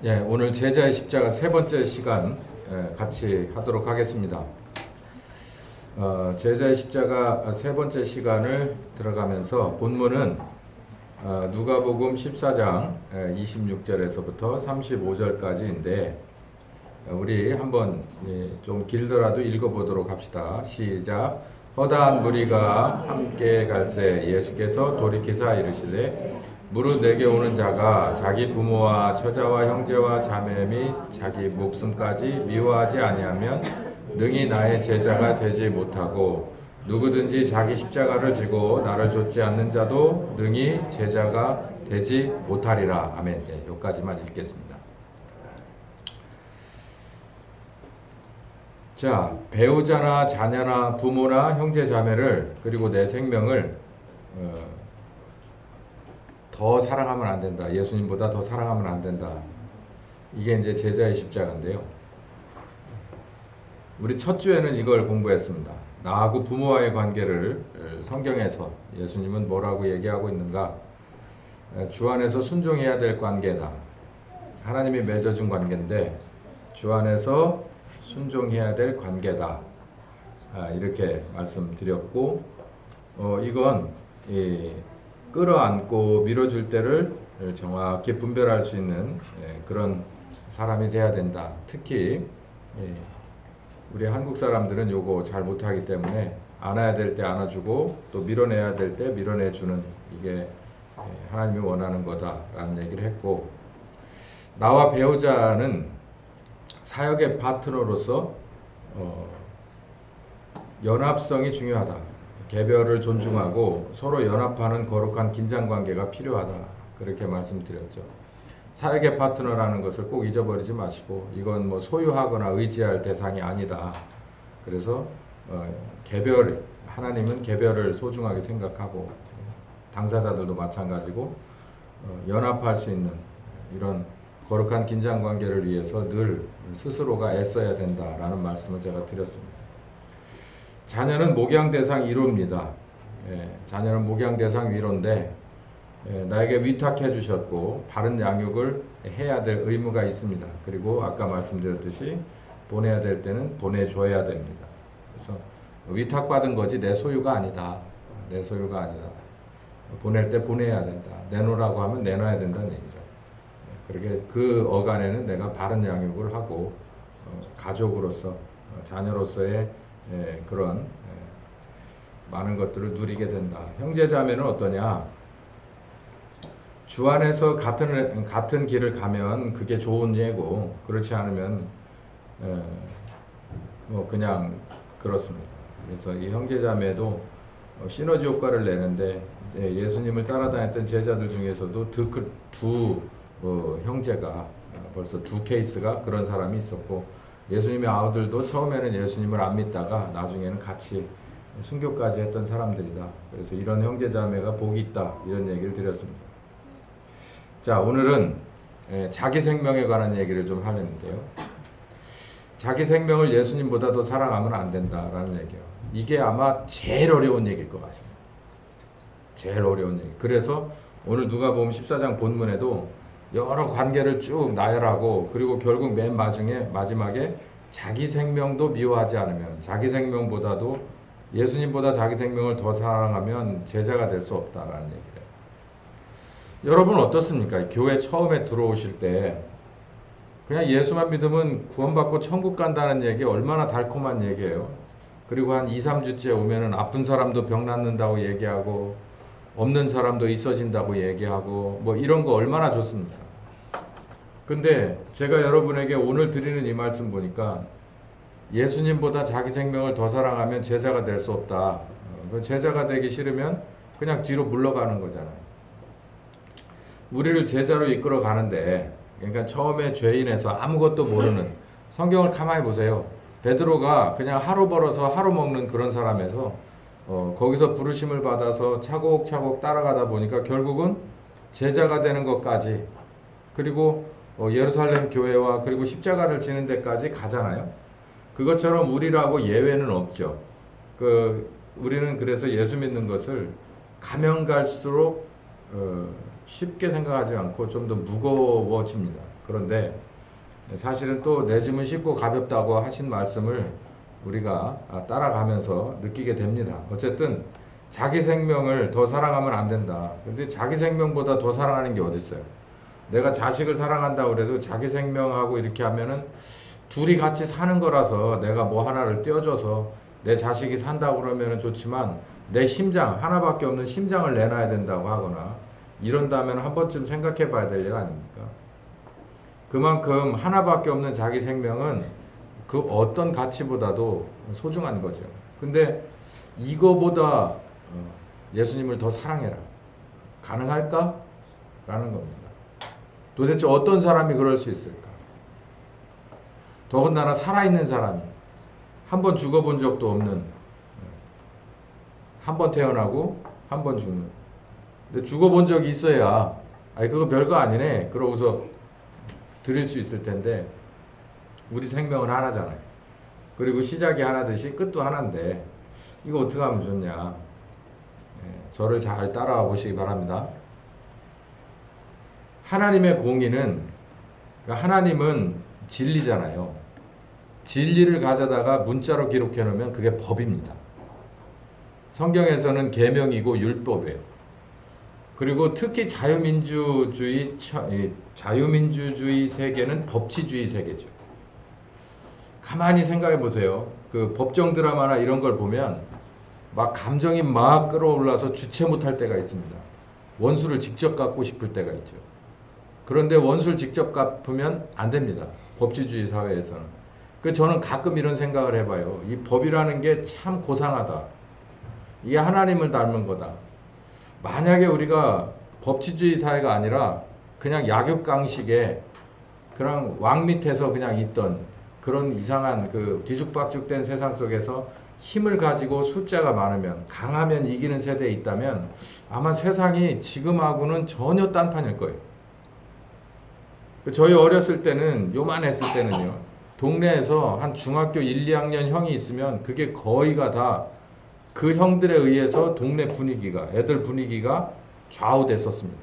예, 오늘 제자의 십자가 세 번째 시간 같이 하도록 하겠습니다. 제자의 십자가 세 번째 시간을 들어가면서 본문은 누가복음 14장 26절에서부터 35절까지인데 우리 한번 좀 길더라도 읽어보도록 합시다. 시작. 허다한 무리가 함께 갈새 예수께서 돌이키사 이르시되 무릇 내게 오는 자가 자기 부모와 처자와 형제와 자매 및 자기 목숨까지 미워하지 아니하면 능히 나의 제자가 되지 못하고 누구든지 자기 십자가를 지고 나를 좇지 않는 자도 능히 제자가 되지 못하리라. 아멘. 여기까지만 읽겠습니다. 자, 배우자나 자녀나 부모나 형제 자매를 그리고 내 생명을 더 사랑하면 안 된다. 예수님보다 더 사랑하면 안 된다. 이게 이제 제자의 십자가인데요. 우리 첫 주에는 이걸 공부했습니다. 나하고 부모와의 관계를 성경에서 예수님은 뭐라고 얘기하고 있는가? 주 안에서 순종해야 될 관계다. 하나님이 맺어준 관계인데 주 안에서 순종해야 될 관계다. 이렇게 말씀드렸고 이건 끌어안고 밀어줄 때를 정확히 분별할 수 있는 그런 사람이 돼야 된다. 특히 우리 한국 사람들은 요거 잘 못하기 때문에 안아야 될 때 안아주고 또 밀어내야 될 때 밀어내주는 이게 하나님이 원하는 거다라는 얘기를 했고, 나와 배우자는 사역의 파트너로서 연합성이 중요하다. 개별을 존중하고 서로 연합하는 거룩한 긴장관계가 필요하다. 그렇게 말씀드렸죠. 사역의 파트너라는 것을 꼭 잊어버리지 마시고 이건 뭐 소유하거나 의지할 대상이 아니다. 그래서 개별, 하나님은 개별을 소중하게 생각하고 당사자들도 마찬가지고 연합할 수 있는 이런 거룩한 긴장관계를 위해서 늘 스스로가 애써야 된다라는 말씀을 제가 드렸습니다. 자녀는 목양 대상 1호입니다. 자녀는 목양 대상 1호인데 나에게 위탁해 주셨고 바른 양육을 해야 될 의무가 있습니다. 그리고 아까 말씀드렸듯이 보내야 될 때는 보내줘야 됩니다. 그래서 위탁받은 거지 내 소유가 아니다. 내 소유가 아니다. 보낼 때 보내야 된다. 내놓으라고 하면 내놔야 된다는 얘기죠. 그렇게 그 어간에는 내가 바른 양육을 하고 가족으로서 자녀로서의 그런 많은 것들을 누리게 된다. 형제자매는 어떠냐? 주 안에서 같은 길을 가면 그게 좋은 예고, 그렇지 않으면 뭐 그냥 그렇습니다. 그래서 이 형제자매도 시너지 효과를 내는데 예수님을 따라다녔던 제자들 중에서도 두 형제가 벌써 두 케이스가 그런 사람이 있었고, 예수님의 아우들도 처음에는 예수님을 안 믿다가 나중에는 같이 순교까지 했던 사람들이다. 그래서 이런 형제자매가 복이 있다. 이런 얘기를 드렸습니다. 자, 오늘은 자기 생명에 관한 얘기를 좀 하려는데요. 자기 생명을 예수님보다 더 사랑하면 안 된다라는 얘기예요. 이게 아마 제일 어려운 얘기일 것 같습니다. 제일 어려운 얘기. 그래서 오늘 누가복음 14장 본문에도 여러 관계를 쭉 나열하고, 그리고 결국 맨 마지막에 자기 생명도 미워하지 않으면, 자기 생명보다도 예수님보다 자기 생명을 더 사랑하면 제자가 될 수 없다라는 얘기예요. 여러분 어떻습니까? 교회 처음에 들어오실 때 그냥 예수만 믿으면 구원받고 천국 간다는 얘기 얼마나 달콤한 얘기예요. 그리고 한 2, 3주째 오면은 아픈 사람도 병 낫는다고 얘기하고 없는 사람도 있어진다고 얘기하고 뭐 이런 거 얼마나 좋습니까? 근데 제가 여러분에게 오늘 드리는 이 말씀 보니까 예수님보다 자기 생명을 더 사랑하면 제자가 될 수 없다. 제자가 되기 싫으면 그냥 뒤로 물러가는 거잖아요. 우리를 제자로 이끌어 가는데, 그러니까 처음에 죄인에서 아무것도 모르는, 성경을 가만히 보세요. 베드로가 그냥 하루 벌어서 하루 먹는 그런 사람에서 거기서 부르심을 받아서 차곡차곡 따라가다 보니까 결국은 제자가 되는 것까지, 그리고 예루살렘 교회와 그리고 십자가를 지는 데까지 가잖아요. 그것처럼 우리라고 예외는 없죠. 우리는 그래서 예수 믿는 것을 가면 갈수록 쉽게 생각하지 않고 좀 더 무거워집니다. 그런데 사실은 또 내 짐은 쉽고 가볍다고 하신 말씀을 우리가 따라가면서 느끼게 됩니다. 어쨌든 자기 생명을 더 사랑하면 안 된다. 근데 자기 생명보다 더 사랑하는 게 어디 있어요? 내가 자식을 사랑한다고 그래도 자기 생명하고 이렇게 하면은 둘이 같이 사는 거라서 내가 뭐 하나를 떼어줘서 내 자식이 산다고 그러면은 좋지만 내 심장, 하나밖에 없는 심장을 내놔야 된다고 하거나 이런다면 한 번쯤 생각해 봐야 될 일 아닙니까? 그만큼 하나밖에 없는 자기 생명은 그 어떤 가치보다도 소중한 거죠. 근데 이거보다 예수님을 더 사랑해라. 가능할까? 라는 겁니다. 도대체 어떤 사람이 그럴 수 있을까? 더군다나 살아있는 사람이 한 번 죽어본 적도 없는, 한 번 태어나고 한 번 죽는. 근데 죽어본 적이 있어야 아니 그거 별거 아니네 그러고서 드릴 수 있을 텐데 우리 생명은 하나잖아요. 그리고 시작이 하나듯이 끝도 하나인데 이거 어떻게 하면 좋냐. 저를 잘 따라와 보시기 바랍니다. 하나님의 공의는, 그러니까 하나님은 진리잖아요. 진리를 가져다가 문자로 기록해 놓으면 그게 법입니다. 성경에서는 계명이고 율법이에요. 그리고 특히 자유민주주의 세계는 법치주의 세계죠. 가만히 생각해 보세요. 그 법정 드라마나 이런 걸 보면 막 감정이 막 끌어올라서 주체 못할 때가 있습니다. 원수를 직접 갚고 싶을 때가 있죠. 그런데 원수를 직접 갚으면 안 됩니다. 법치주의 사회에서는. 저는 가끔 이런 생각을 해봐요. 이 법이라는 게 참 고상하다. 이게 하나님을 닮은 거다. 만약에 우리가 법치주의 사회가 아니라 그냥 약육강식에 그냥 왕 밑에서 그냥 있던 그런 이상한 그 뒤죽박죽된 세상 속에서 힘을 가지고 숫자가 많으면 강하면 이기는 세대에 있다면 아마 세상이 지금하고는 전혀 딴판일 거예요. 저희 어렸을 때는 요만했을 때는요. 동네에서 한 중학교 1, 2학년 형이 있으면 그게 거의가 다 그 형들에 의해서 동네 분위기가, 애들 분위기가 좌우됐었습니다.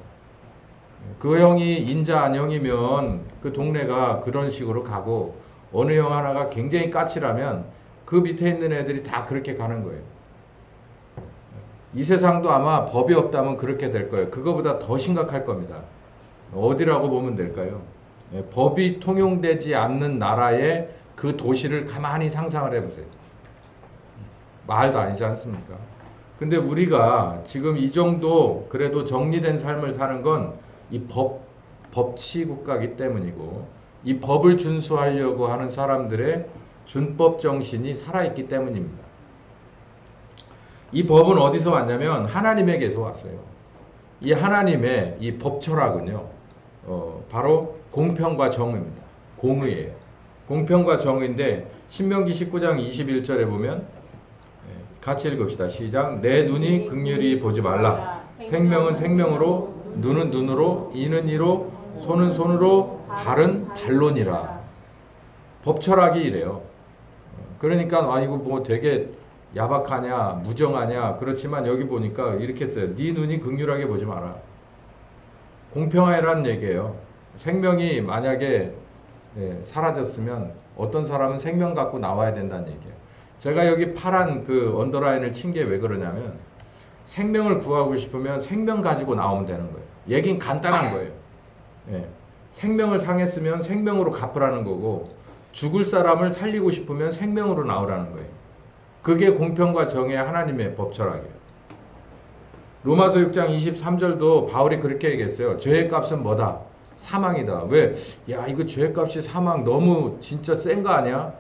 그 형이 인자 안 형이면 그 동네가 그런 식으로 가고 어느 형 하나가 굉장히 까칠하면 그 밑에 있는 애들이 다 그렇게 가는 거예요. 이 세상도 아마 법이 없다면 그렇게 될 거예요. 그거보다 더 심각할 겁니다. 어디라고 보면 될까요? 법이 통용되지 않는 나라의 그 도시를 가만히 상상을 해보세요. 말도 아니지 않습니까? 근데 우리가 지금 이 정도 그래도 정리된 삶을 사는 건 이 법치 국가이기 때문이고 이 법을 준수하려고 하는 사람들의 준법 정신이 살아있기 때문입니다. 이 법은 어디서 왔냐면 하나님에게서 왔어요. 이 하나님의 이 법 철학은요, 바로 공평과 정의입니다. 공의예요. 공평과 정의인데 신명기 19장 21절에 보면 같이 읽읍시다. 시작. 내 눈이 긍휼히 보지 말라. 생명은 생명으로, 눈은 눈으로, 이는 이로, 손은 손으로, 발은 발론이라. 법 철학이 이래요. 그러니까 이거 뭐 되게 야박하냐, 무정하냐. 그렇지만 여기 보니까 이렇게 써요. 네 눈이 긍휼하게 보지 마라. 공평하라는 얘기예요. 생명이 만약에 사라졌으면 어떤 사람은 생명 갖고 나와야 된다는 얘기예요. 제가 여기 파란 그 언더라인을 친 게 왜 그러냐면 생명을 구하고 싶으면 생명 가지고 나오면 되는 거예요. 얘긴 간단한 거예요. 생명을 상했으면 생명으로 갚으라는 거고 죽을 사람을 살리고 싶으면 생명으로 나오라는 거예요. 그게 공평과 정의의 하나님의 법 철학이에요. 로마서 6장 23절도 바울이 그렇게 얘기했어요. 죄의 값은 뭐다? 사망이다. 왜? 야, 이거 죄의 값이 사망 너무 진짜 센 거 아니야?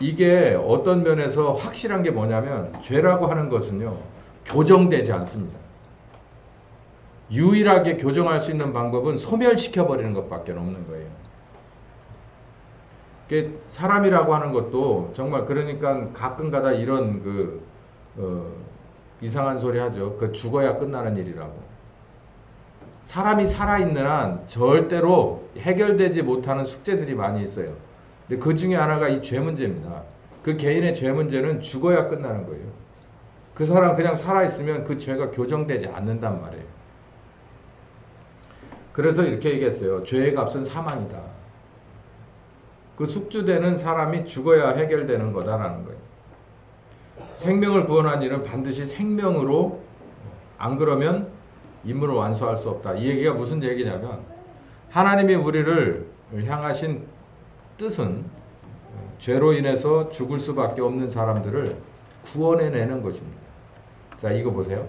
이게 어떤 면에서 확실한 게 뭐냐면 죄라고 하는 것은요, 교정되지 않습니다. 유일하게 교정할 수 있는 방법은 소멸시켜버리는 것밖에 없는 거예요. 사람이라고 하는 것도 정말 그러니까 가끔가다 이런 이상한 소리 하죠. 그 죽어야 끝나는 일이라고. 사람이 살아있는 한 절대로 해결되지 못하는 숙제들이 많이 있어요. 근데 그 중에 하나가 이 죄 문제입니다. 그 개인의 죄 문제는 죽어야 끝나는 거예요. 그 사람 그냥 살아있으면 그 죄가 교정되지 않는단 말이에요. 그래서 이렇게 얘기했어요. 죄의 값은 사망이다. 그 숙주되는 사람이 죽어야 해결되는 거다라는 거예요. 생명을 구원한 일은 반드시 생명으로, 안 그러면 임무를 완수할 수 없다. 이 얘기가 무슨 얘기냐면 하나님이 우리를 향하신 뜻은 죄로 인해서 죽을 수밖에 없는 사람들을 구원해내는 것입니다. 자, 이거 보세요.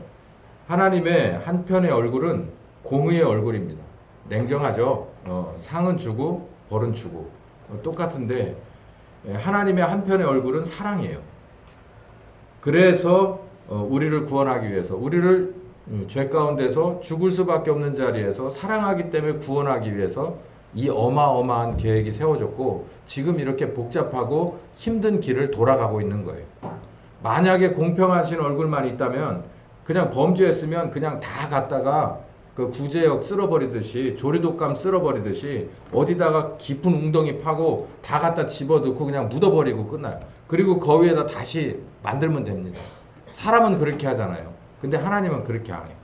하나님의 한편의 얼굴은 공의의 얼굴입니다. 냉정하죠. 상은 주고 벌은 주고 똑같은데 하나님의 한편의 얼굴은 사랑이에요. 그래서 우리를 구원하기 위해서, 우리를 죄 가운데서 죽을 수밖에 없는 자리에서 사랑하기 때문에 구원하기 위해서 이 어마어마한 계획이 세워졌고 지금 이렇게 복잡하고 힘든 길을 돌아가고 있는 거예요. 만약에 공평하신 얼굴만 있다면 그냥 범죄했으면 그냥 다 갖다가 그 구제역 쓸어버리듯이, 조리독감 쓸어버리듯이 어디다가 깊은 웅덩이 파고 다 갖다 집어넣고 그냥 묻어버리고 끝나요. 그리고 거기에다 다시 만들면 됩니다. 사람은 그렇게 하잖아요. 근데 하나님은 그렇게 안 해요.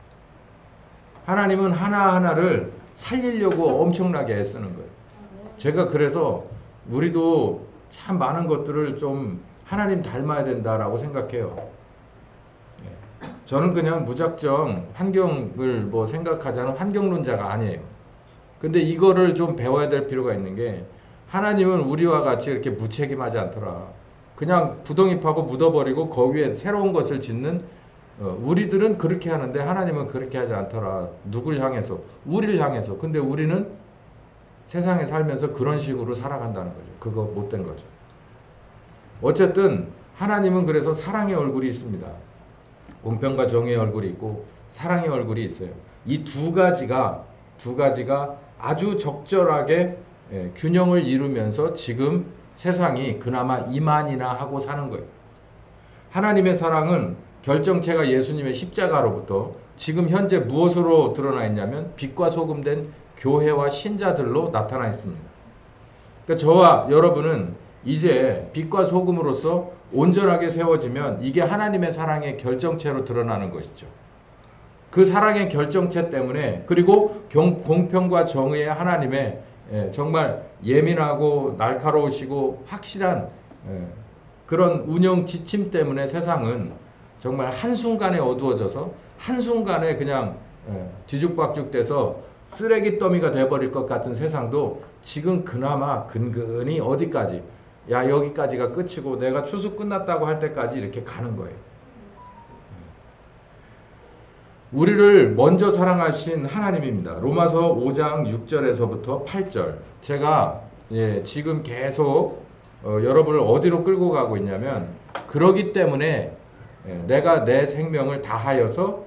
하나님은 하나하나를 살리려고 엄청나게 애쓰는 거예요. 제가 그래서 우리도 참 많은 것들을 좀 하나님 닮아야 된다라고 생각해요. 저는 그냥 무작정 환경을 뭐 생각하지 않은 환경론자가 아니에요. 근데 이거를 좀 배워야 될 필요가 있는 게 하나님은 우리와 같이 이렇게 무책임하지 않더라. 그냥 구덩이 파고 묻어버리고 거기에 새로운 것을 짓는 우리들은 그렇게 하는데 하나님은 그렇게 하지 않더라. 누굴 향해서? 우리를 향해서. 근데 우리는 세상에 살면서 그런 식으로 살아간다는 거죠. 그거 못된 거죠. 어쨌든 하나님은 그래서 사랑의 얼굴이 있습니다. 공평과 정의의 얼굴이 있고 사랑의 얼굴이 있어요. 이 두 가지가 아주 적절하게 균형을 이루면서 지금 세상이 그나마 이만이나 하고 사는 거예요. 하나님의 사랑은 결정체가 예수님의 십자가로부터 지금 현재 무엇으로 드러나 있냐면 빛과 소금 된 교회와 신자들로 나타나 있습니다. 그러니까 저와 여러분은 이제 빛과 소금으로서 온전하게 세워지면 이게 하나님의 사랑의 결정체로 드러나는 것이죠. 그 사랑의 결정체 때문에, 그리고 공평과 정의의 하나님의 정말 예민하고 날카로우시고 확실한 그런 운영 지침 때문에 세상은 정말 한순간에 어두워져서 한순간에 그냥 뒤죽박죽 돼서 쓰레기 더미가 돼버릴 것 같은 세상도 지금 그나마 근근히 어디까지, 야 여기까지가 끝이고 내가 추수 끝났다고 할 때까지 이렇게 가는 거예요. 우리를 먼저 사랑하신 하나님입니다. 로마서 5장 6절에서부터 8절. 제가 지금 계속 여러분을 어디로 끌고 가고 있냐면, 그러기 때문에 내가 내 생명을 다하여서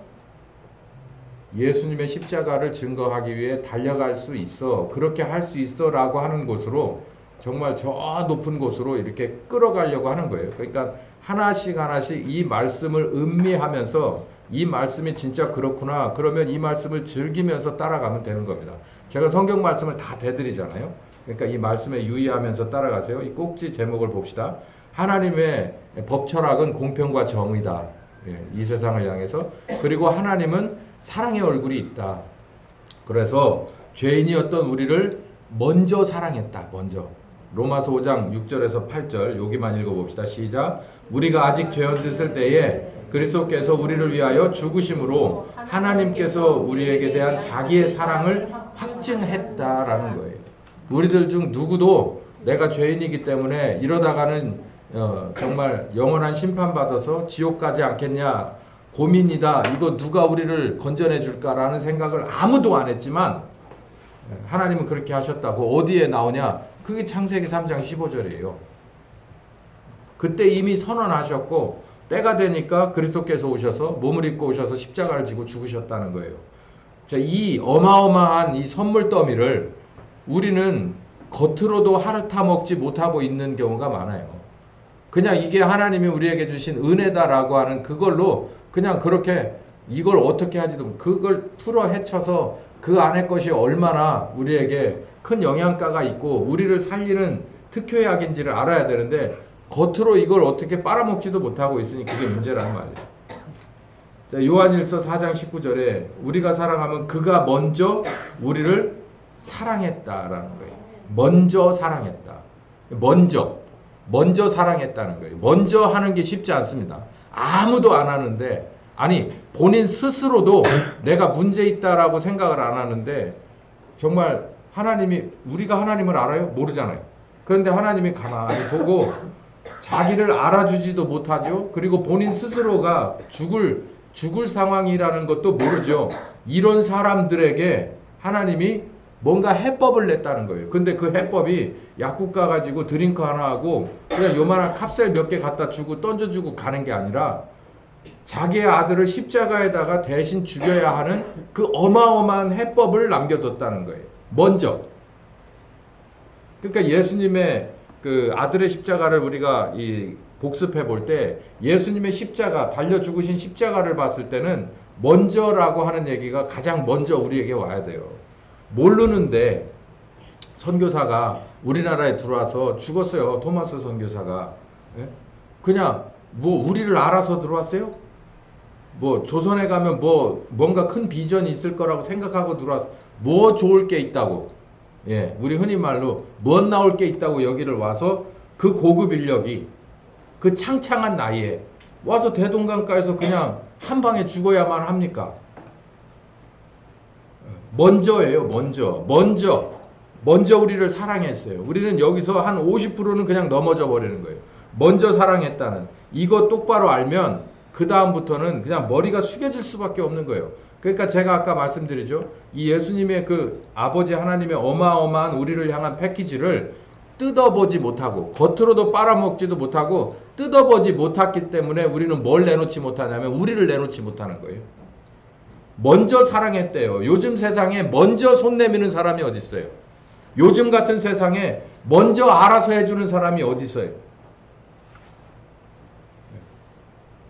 예수님의 십자가를 증거하기 위해 달려갈 수 있어, 그렇게 할 수 있어 라고 하는 곳으로, 정말 저 높은 곳으로 이렇게 끌어가려고 하는 거예요. 그러니까 하나씩 하나씩 이 말씀을 음미하면서 이 말씀이 진짜 그렇구나, 그러면 이 말씀을 즐기면서 따라가면 되는 겁니다. 제가 성경 말씀을 다 대드리잖아요. 그러니까 이 말씀에 유의하면서 따라가세요. 이 꼭지 제목을 봅시다. 하나님의 법 철학은 공평과 정의다. 이 세상을 향해서. 그리고 하나님은 사랑의 얼굴이 있다. 그래서 죄인이었던 우리를 먼저 사랑했다. 먼저. 로마서 5장 6절에서 8절 여기만 읽어봅시다. 시작. 우리가 아직 죄였을 때에 그리스도께서 우리를 위하여 죽으심으로 하나님께서 우리에게 대한 자기의 사랑을 확증했다라는 거예요. 우리들 중 누구도 내가 죄인이기 때문에 이러다가는 정말 영원한 심판받아서 지옥 가지 않겠냐, 고민이다, 이거 누가 우리를 건져내 줄까라는 생각을 아무도 안 했지만 하나님은 그렇게 하셨다고. 어디에 나오냐? 그게 창세기 3장 15절이에요. 그때 이미 선언하셨고 때가 되니까 그리스도께서 오셔서 몸을 입고 오셔서 십자가를 지고 죽으셨다는 거예요. 자, 이 어마어마한 이 선물 더미를 우리는 겉으로도 핥아 먹지 못하고 있는 경우가 많아요. 그냥 이게 하나님이 우리에게 주신 은혜다라고 하는 그걸로 그냥 그렇게 이걸 어떻게 하지도, 그걸 풀어 헤쳐서 그 안에 것이 얼마나 우리에게 큰 영양가가 있고 우리를 살리는 특효약인지를 알아야 되는데 겉으로 이걸 어떻게 빨아먹지도 못하고 있으니 그게 문제라는 말이에요. 자, 요한일서 4장 19절에 우리가 사랑하면 그가 먼저 우리를 사랑했다라는 거예요. 먼저 사랑했다. 먼저 사랑했다는 거예요. 먼저 하는 게 쉽지 않습니다. 아무도 안 하는데, 아니 본인 스스로도 내가 문제 있다라고 생각을 안 하는데, 정말 하나님이, 우리가 하나님을 알아요? 모르잖아요. 그런데 하나님이 가만히 보고 자기를 알아주지도 못하죠. 그리고 본인 스스로가 죽을 상황이라는 것도 모르죠. 이런 사람들에게 하나님이 뭔가 해법을 냈다는 거예요. 근데 그 해법이 약국 가가지고 드링크 하나 하고 그냥 요만한 캅셀 몇 개 갖다 주고 던져주고 가는 게 아니라 자기의 아들을 십자가에다가 대신 죽여야 하는 그 어마어마한 해법을 남겨뒀다는 거예요. 먼저. 그러니까 예수님의 그 아들의 십자가를 우리가 이 복습해 볼 때 예수님의 십자가, 달려 죽으신 십자가를 봤을 때는 먼저라고 하는 얘기가 가장 먼저 우리에게 와야 돼요. 모르는데 선교사가 우리나라에 들어와서 죽었어요. 토마스 선교사가. 그냥 뭐 우리를 알아서 들어왔어요? 뭐 조선에 가면 뭐 뭔가 큰 비전이 있을 거라고 생각하고 들어왔어. 뭐 좋을 게 있다고. 예, 우리 흔히 말로 뭔 나올 게 있다고 여기를 와서 그 고급 인력이 그 창창한 나이에 와서 대동강가에서 그냥 한 방에 죽어야만 합니까? 먼저예요. 먼저 우리를 사랑했어요. 우리는 여기서 한 50%는 그냥 넘어져 버리는 거예요. 먼저 사랑했다는 이거 똑바로 알면 그 다음부터는 그냥 머리가 숙여질 수밖에 없는 거예요. 그러니까 제가 아까 말씀드리죠. 이 예수님의 그 아버지 하나님의 어마어마한 우리를 향한 패키지를 뜯어보지 못하고 겉으로도 빨아먹지도 못하고 뜯어보지 못했기 때문에 우리는 뭘 내놓지 못하냐면 우리를 내놓지 못하는 거예요. 먼저 사랑했대요. 요즘 세상에 먼저 손 내미는 사람이 어디 있어요? 요즘 같은 세상에 먼저 알아서 해주는 사람이 어디 있어요?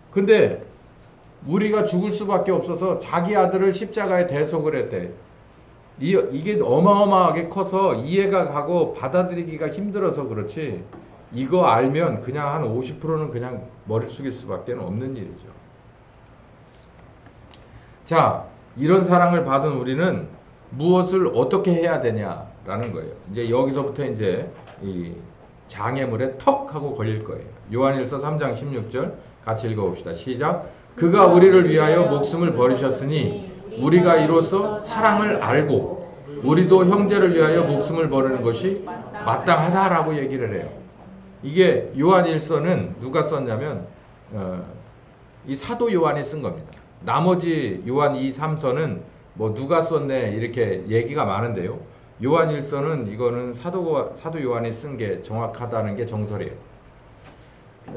근데 우리가 죽을 수밖에 없어서 자기 아들을 십자가에 대속을 했대. 이게 어마어마하게 커서 이해가 가고 받아들이기가 힘들어서 그렇지, 이거 알면 그냥 한 50%는 그냥 머리 숙일 수밖에 없는 일이죠. 자, 이런 사랑을 받은 우리는 무엇을 어떻게 해야 되냐라는 거예요. 이제 여기서부터 이제 이 장애물에 턱 하고 걸릴 거예요. 요한일서 3장 16절 같이 읽어봅시다. 시작. 그가 우리를 위하여 목숨을 버리셨으니 우리가 이로써 사랑을 알고 우리도 형제를 위하여 목숨을 버리는 것이 마땅하다라고 얘기를 해요. 이게 요한일서는 누가 썼냐면 이 사도 요한이 쓴 겁니다. 나머지 요한 2, 3서는 뭐 누가 썼네 이렇게 얘기가 많은데요. 요한일서는 이거는 사도 요한이 쓴 게 정확하다는 게 정설이에요.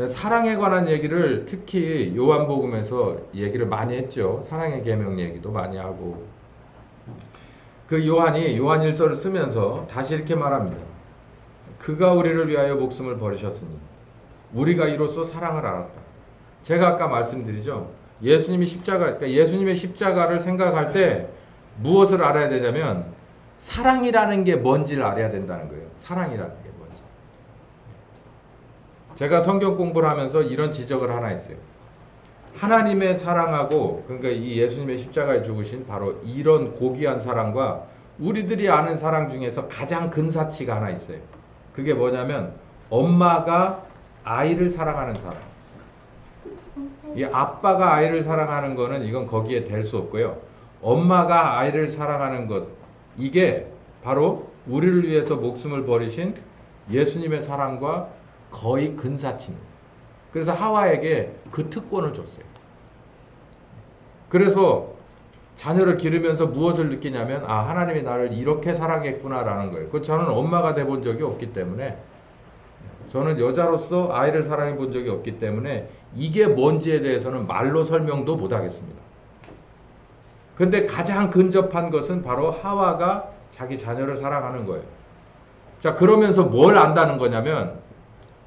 사랑에 관한 얘기를 특히 요한복음에서 얘기를 많이 했죠. 사랑의 계명 얘기도 많이 하고. 그 요한이 요한일서를 쓰면서 다시 이렇게 말합니다. 그가 우리를 위하여 목숨을 버리셨으니 우리가 이로써 사랑을 알았다. 제가 아까 말씀드리죠. 예수님의 십자가를 생각할 때 무엇을 알아야 되냐면 사랑이라는 게 뭔지를 알아야 된다는 거예요. 사랑이라는 게 뭔지. 제가 성경 공부를 하면서 이런 지적을 하나 했어요. 하나님의 사랑하고, 그러니까 이 예수님의 십자가에 죽으신 바로 이런 고귀한 사랑과 우리들이 아는 사랑 중에서 가장 근사치가 하나 있어요. 그게 뭐냐면 엄마가 아이를 사랑하는 사랑. 이 아빠가 아이를 사랑하는 거는 이건 거기에 될 수 없고요. 엄마가 아이를 사랑하는 것, 이게 바로 우리를 위해서 목숨을 버리신 예수님의 사랑과 거의 근사치입니다. 그래서 하와에게 그 특권을 줬어요. 그래서 자녀를 기르면서 무엇을 느끼냐면 하나님이 나를 이렇게 사랑했구나라는 거예요. 그 저는 엄마가 돼 본 적이 없기 때문에, 저는 여자로서 아이를 사랑해 본 적이 없기 때문에 이게 뭔지에 대해서는 말로 설명도 못 하겠습니다. 근데 가장 근접한 것은 바로 하와가 자기 자녀를 사랑하는 거예요. 자, 그러면서 뭘 안다는 거냐면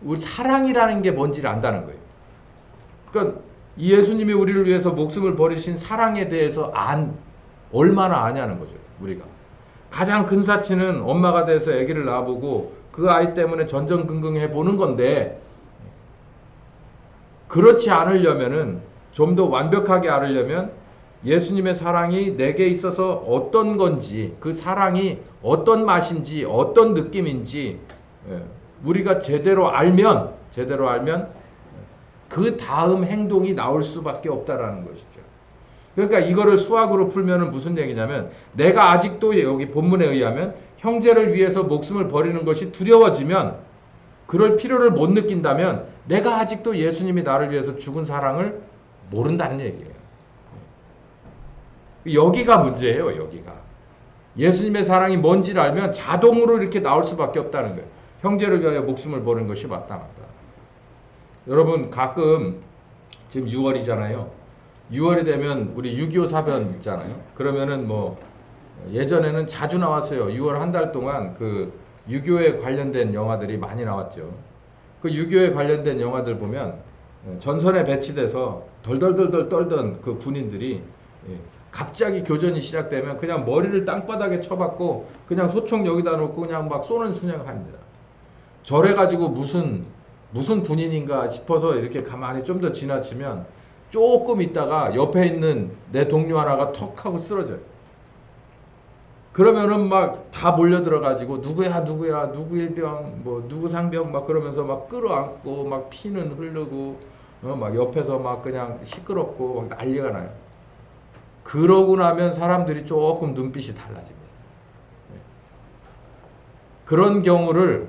우리 사랑이라는 게 뭔지를 안다는 거예요. 그러니까 이 예수님이 우리를 위해서 목숨을 버리신 사랑에 대해서 얼마나 아냐는 거죠. 우리가 가장 근사치는 엄마가 돼서 아기를 낳아보고 그 아이 때문에 전전긍긍해 보는 건데, 그렇지 않으려면은 좀 더 완벽하게 알으려면 예수님의 사랑이 내게 있어서 어떤 건지, 그 사랑이 어떤 맛인지, 어떤 느낌인지 우리가 제대로 알면 그 다음 행동이 나올 수밖에 없다라는 것이죠. 그러니까 이거를 수학으로 풀면은 무슨 얘기냐면, 내가 아직도 여기 본문에 의하면 형제를 위해서 목숨을 버리는 것이 두려워지면, 그럴 필요를 못 느낀다면 내가 아직도 예수님이 나를 위해서 죽은 사랑을 모른다는 얘기예요. 여기가 문제예요. 여기가. 예수님의 사랑이 뭔지를 알면 자동으로 이렇게 나올 수밖에 없다는 거예요. 형제를 위하여 목숨을 버리는 것이 마땅하다. 여러분, 가끔 지금 6월이잖아요. 6월이 되면 우리 6.25 사변 있잖아요. 그러면은 뭐 예전에는 자주 나왔어요. 6월 한 달 동안 그 6.25에 관련된 영화들이 많이 나왔죠. 그 6.25에 관련된 영화들 보면 전선에 배치돼서 덜덜덜덜 떨던 그 군인들이 갑자기 교전이 시작되면 그냥 머리를 땅바닥에 쳐박고 그냥 소총 여기다 놓고 그냥 막 쏘는 순양합니다. 저래가지고 무슨 군인인가 싶어서 이렇게 가만히 좀 더 지나치면 조금 있다가 옆에 있는 내 동료 하나가 턱 하고 쓰러져요. 그러면은 막 다 몰려 들어가지고 누구야 누구 일병 뭐 누구 상병 막 그러면서 막 끌어안고 막 피는 흐르고 막 옆에서 막 그냥 시끄럽고 막 난리가 나요. 그러고 나면 사람들이 조금 눈빛이 달라집니다. 그런 경우를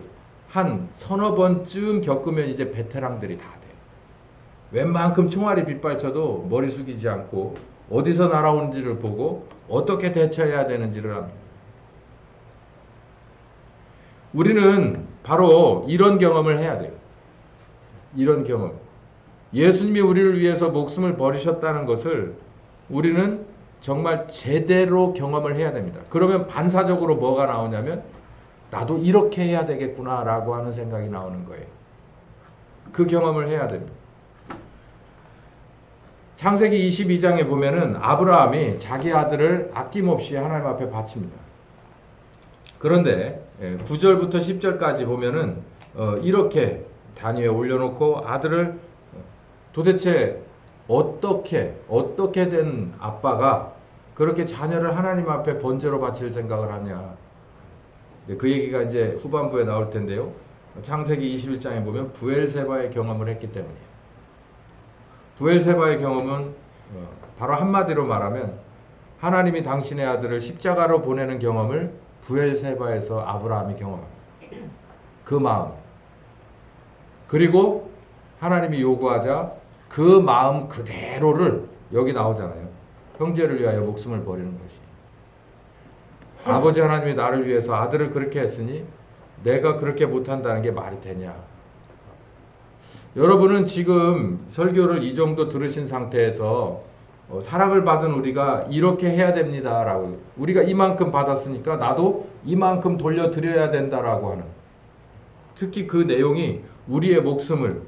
한 서너 번쯤 겪으면 이제 베테랑들이 다 돼요. 웬만큼 총알이 빗발쳐도 머리 숙이지 않고 어디서 날아오는지를 보고 어떻게 대처해야 되는지를 합니다. 우리는 바로 이런 경험을 해야 돼요. 이런 경험. 예수님이 우리를 위해서 목숨을 버리셨다는 것을 우리는 정말 제대로 경험을 해야 됩니다. 그러면 반사적으로 뭐가 나오냐면, 나도 이렇게 해야 되겠구나 라고 하는 생각이 나오는 거예요. 그 경험을 해야 됩니다. 창세기 22장에 보면은 아브라함이 자기 아들을 아낌없이 하나님 앞에 바칩니다. 그런데 9절부터 10절까지 보면은 이렇게 단 위에 올려놓고 아들을 도대체 어떻게 된 아빠가 그렇게 자녀를 하나님 앞에 번제로 바칠 생각을 하냐. 그 얘기가 이제 후반부에 나올 텐데요. 창세기 21장에 보면 부엘세바의 경험을 했기 때문이에요. 부엘세바의 경험은 바로 한마디로 말하면 하나님이 당신의 아들을 십자가로 보내는 경험을 부엘세바에서 아브라함이 경험합니다. 그 마음. 그리고 하나님이 요구하자 그 마음 그대로를 여기 나오잖아요. 형제를 위하여 목숨을 버리는 것이. 아버지 하나님이 나를 위해서 아들을 그렇게 했으니 내가 그렇게 못한다는 게 말이 되냐. 여러분은 지금 설교를 이 정도 들으신 상태에서 사랑을 받은 우리가 이렇게 해야 됩니다라고, 우리가 이만큼 받았으니까 나도 이만큼 돌려드려야 된다라고 하는, 특히 그 내용이 우리의 목숨을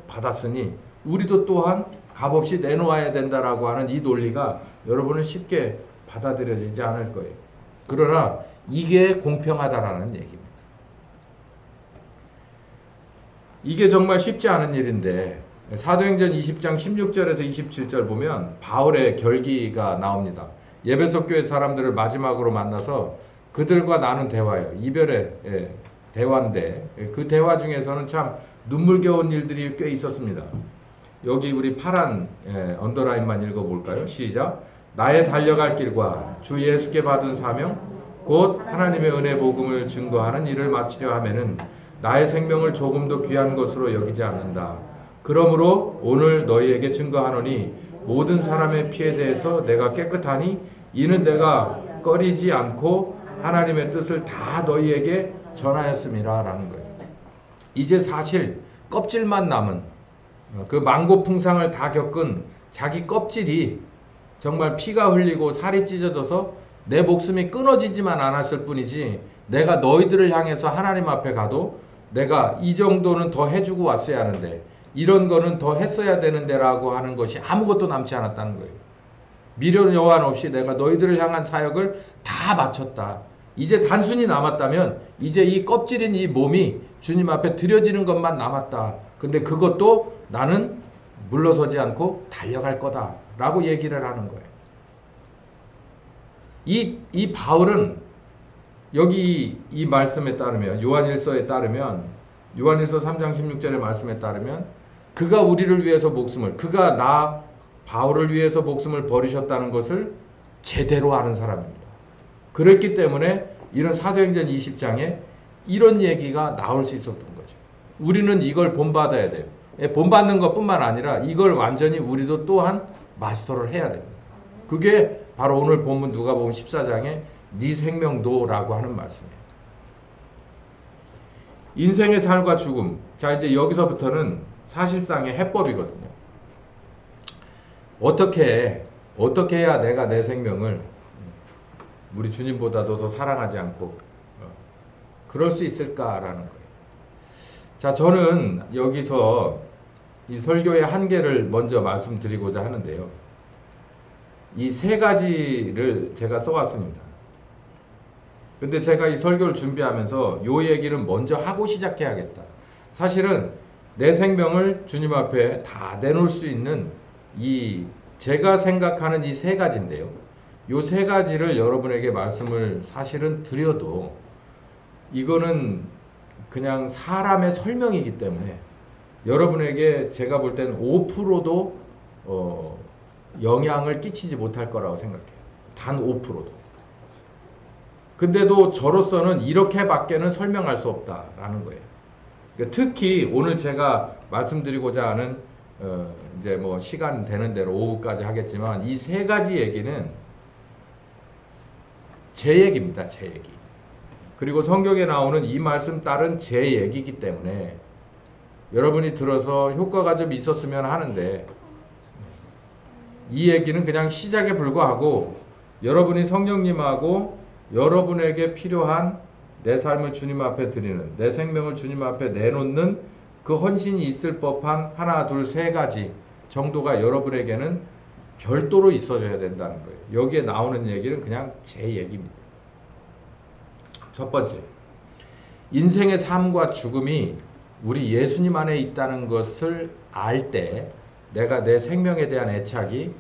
받았으니 우리도 또한 값없이 내놓아야 된다라고 하는 이 논리가 여러분은 쉽게 받아들여지지 않을 거예요. 그러나 이게 공평하다라는 얘기입니다. 이게 정말 쉽지 않은 일인데 사도행전 20장 16절에서 27절 보면 바울의 결기가 나옵니다. 예배소 교회 사람들을 마지막으로 만나서 그들과 나눈 대화예요. 이별의 대화인데 그 대화 중에서는 참 눈물겨운 일들이 꽤 있었습니다. 여기 우리 파란 언더라인만 읽어볼까요? 시작. 나의 달려갈 길과 주 예수께 받은 사명 곧 하나님의 은혜 복음을 증거하는 일을 마치려 하면은 나의 생명을 조금도 귀한 것으로 여기지 않는다. 그러므로 오늘 너희에게 증거하노니 모든 사람의 피에 대해서 내가 깨끗하니 이는 내가 꺼리지 않고 하나님의 뜻을 다 너희에게 전하였음이라 라는 거예요. 이제 사실 껍질만 남은 그 망고풍상을 다 겪은 자기 껍질이 정말 피가 흘리고 살이 찢어져서 내 목숨이 끊어지지만 않았을 뿐이지, 내가 너희들을 향해서 하나님 앞에 가도 내가 이 정도는 더 해주고 왔어야 하는데, 이런 거는 더 했어야 되는데 라고 하는 것이 아무것도 남지 않았다는 거예요. 미련 여한 없이 내가 너희들을 향한 사역을 다 마쳤다. 이제 단순히 남았다면 이제 이 껍질인 이 몸이 주님 앞에 드려지는 것만 남았다. 근데 그것도 나는 물러서지 않고 달려갈 거다라고 얘기를 하는 거예요. 이 바울은 여기 이 말씀에 따르면 요한일서에 따르면 요한일서 3장 16절의 말씀에 따르면 그가 우리를 위해서 목숨을 그가 나 바울을 위해서 목숨을 버리셨다는 것을 제대로 아는 사람입니다. 그랬기 때문에 이런 사도행전 20장에 이런 얘기가 나올 수 있었던 거죠. 우리는 이걸 본받아야 돼요. 본받는 것뿐만 아니라 이걸 완전히 우리도 또한 마스터를 해야 됩니다. 그게 바로 오늘 본문 누가복음 14장에 네 생명도라고 하는 말씀이에요. 인생의 삶과 죽음. 자, 이제 여기서부터는 사실상의 해법이거든요. 어떻게 해야 내가 내 생명을 우리 주님보다도 더 사랑하지 않고 그럴 수 있을까라는 거예요. 자, 저는 여기서 이 설교의 한계를 먼저 말씀드리고자 하는데요. 이 세 가지를 제가 써왔습니다. 근데 제가 이 설교를 준비하면서 요 얘기는 먼저 하고 시작해야겠다. 사실은 내 생명을 주님 앞에 다 내놓을 수 있는 이 제가 생각하는 이 세 가지인데요. 요 세 가지를 여러분에게 말씀을 사실은 드려도 이거는 그냥 사람의 설명이기 때문에 여러분에게 제가 볼 때는 5%도 영향을 끼치지 못할 거라고 생각해요. 단 5%도. 근데도 저로서는 이렇게밖에는 설명할 수 없다라는 거예요. 그러니까 특히 오늘 제가 말씀드리고자 하는 이제 뭐 시간 되는 대로 오후까지 하겠지만 이 세 가지 얘기는 제 얘기입니다. 제 얘기. 그리고 성경에 나오는 이 말씀 따른 제 얘기이기 때문에 여러분이 들어서 효과가 좀 있었으면 하는데 이 얘기는 그냥 시작에 불과하고 여러분이 성령님하고 여러분에게 필요한 내 삶을 주님 앞에 드리는 내 생명을 주님 앞에 내놓는 그 헌신이 있을 법한 하나, 둘, 세 가지 정도가 여러분에게는 별도로 있어줘야 된다는 거예요. 여기에 나오는 얘기는 그냥 제 얘기입니다. 첫 번째, 인생의 삶과 죽음이 우리 예수님 안에 있다는 것을 알 때 내가 내 생명에 대한 애착이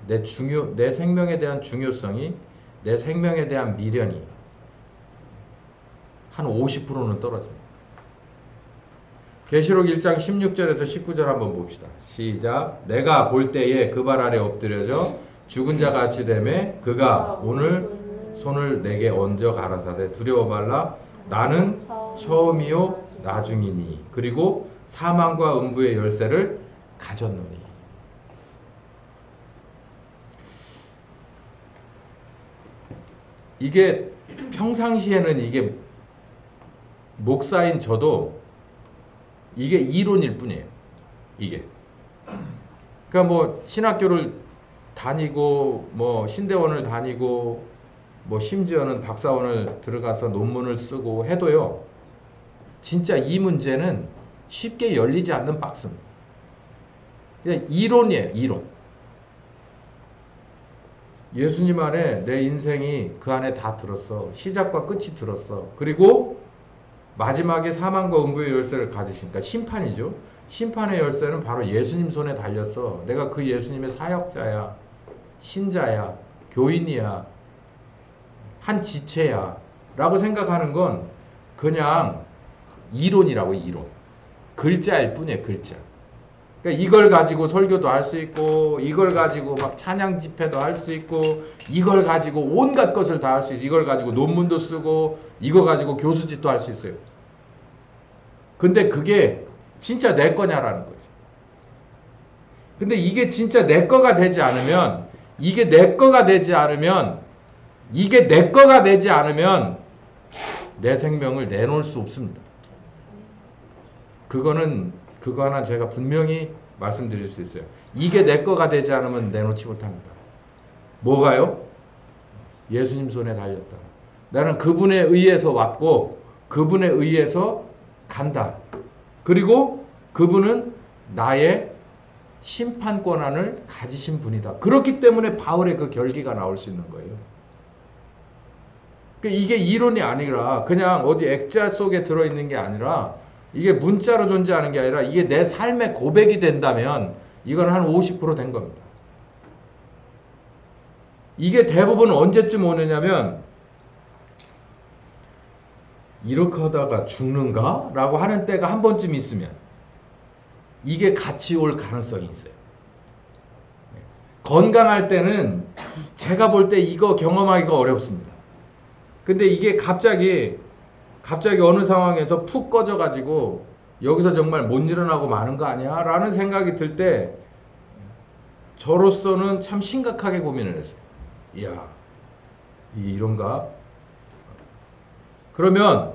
내 생명에 대한 중요성이 내 생명에 대한 미련이 한 50%는 떨어집니다. 계시록 1장 16절에서 19절 한번 봅시다. 시작. 내가 볼 때에 그 발 아래 엎드려져 죽은 자 같이 되매 그가 오늘 손을 내게 얹어 가라사대 두려워 말라 나는 처음이요 나중이니 그리고 사망과 음부의 열쇠를 가졌노니. 이게 평상시에는 이게 목사인 저도 이게 이론일 뿐이에요. 이게. 그러니까 뭐 신학교를 다니고 뭐 신대원을 다니고 뭐 심지어는 박사원을 들어가서 논문을 쓰고 해도요. 진짜 이 문제는 쉽게 열리지 않는 박스입니다. 그냥 이론이에요. 이론. 예수님 안에 내 인생이 그 안에 다 들었어. 시작과 끝이 들었어. 그리고 마지막에 사망과 음부의 열쇠를 가지시니까 심판이죠. 심판의 열쇠는 바로 예수님 손에 달렸어. 내가 그 예수님의 사역자야. 신자야. 교인이야. 한 지체야. 라고 생각하는 건 그냥 이론이라고 이론. 글자일 뿐이에요. 글자. 그러니까 이걸 가지고 설교도 할 수 있고 이걸 가지고 막 찬양 집회도 할 수 있고 이걸 가지고 온갖 것을 다 할 수 있어요. 이걸 가지고 논문도 쓰고 이거 가지고 교수짓도 할 수 있어요. 근데 그게 진짜 내 거냐라는 거죠. 근데 이게 진짜 내 거가 되지 않으면 이게 내 거가 되지 않으면 내 생명을 내놓을 수 없습니다. 그거 하나 제가 분명히 말씀드릴 수 있어요. 이게 내 거가 되지 않으면 내놓지 못합니다. 뭐가요? 예수님 손에 달렸다. 나는 그분에 의해서 왔고 그분에 의해서 간다. 그리고 그분은 나의 심판 권한을 가지신 분이다. 그렇기 때문에 바울의 그 결기가 나올 수 있는 거예요. 이게 이론이 아니라 그냥 어디 액자 속에 들어있는 게 아니라 이게 문자로 존재하는 게 아니라 이게 내 삶의 고백이 된다면 이건 한 50% 된 겁니다. 이게 대부분 언제쯤 오느냐면 이렇게 하다가 죽는가? 라고 하는 때가 한 번쯤 있으면 이게 같이 올 가능성이 있어요. 건강할 때는 제가 볼 때 이거 경험하기가 어렵습니다. 근데 이게 갑자기 어느 상황에서 푹 꺼져가지고 여기서 정말 못 일어나고 마는 거 아니야? 라는 생각이 들 때 저로서는 참 심각하게 고민을 했어요. 이야, 이게 이런가? 그러면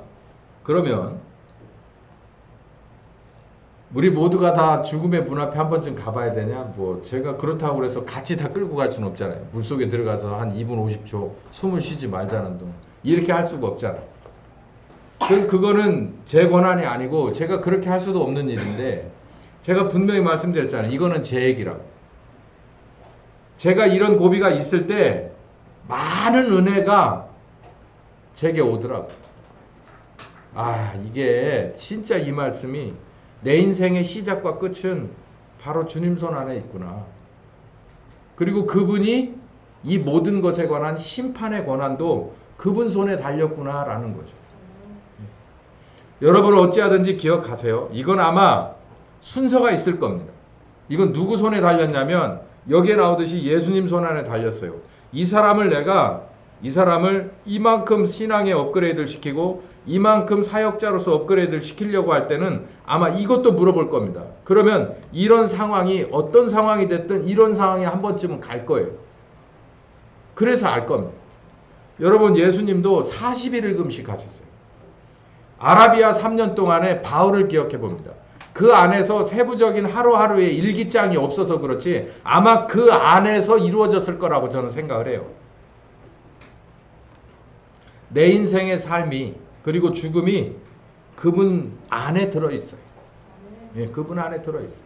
우리 모두가 다 죽음의 문 앞에 한 번쯤 가봐야 되냐? 뭐 제가 그렇다고 그래서 같이 다 끌고 갈 수는 없잖아요. 물속에 들어가서 한 2분 50초 숨을 쉬지 말자는 동 이렇게 할 수가 없잖아요. 그거는 제 권한이 아니고 제가 그렇게 할 수도 없는 일인데 제가 분명히 말씀드렸잖아요. 이거는 제 얘기라고. 제가 이런 고비가 있을 때 많은 은혜가 제게 오더라고요. 아, 이게 진짜 이 말씀이 내 인생의 시작과 끝은 바로 주님 손 안에 있구나. 그리고 그분이 이 모든 것에 관한 심판의 권한도 그분 손에 달렸구나라는 거죠. 여러분 어찌하든지 기억하세요. 이건 아마 순서가 있을 겁니다. 이건 누구 손에 달렸냐면 여기에 나오듯이 예수님 손 안에 달렸어요. 이 사람을 이만큼 신앙에 업그레이드를 시키고 이만큼 사역자로서 업그레이드를 시키려고 할 때는 아마 이것도 물어볼 겁니다. 그러면 이런 상황이 어떤 상황이 됐든 이런 상황에 한 번쯤은 갈 거예요. 그래서 알 겁니다. 여러분 예수님도 40일을 금식하셨어요. 아라비아 3년 동안에 바울을 기억해 봅니다. 그 안에서 세부적인 하루하루의 일기장이 없어서 그렇지 아마 그 안에서 이루어졌을 거라고 저는 생각을 해요. 내 인생의 삶이 그리고 죽음이 그분 안에 들어있어요. 예, 그분 안에 들어있어요.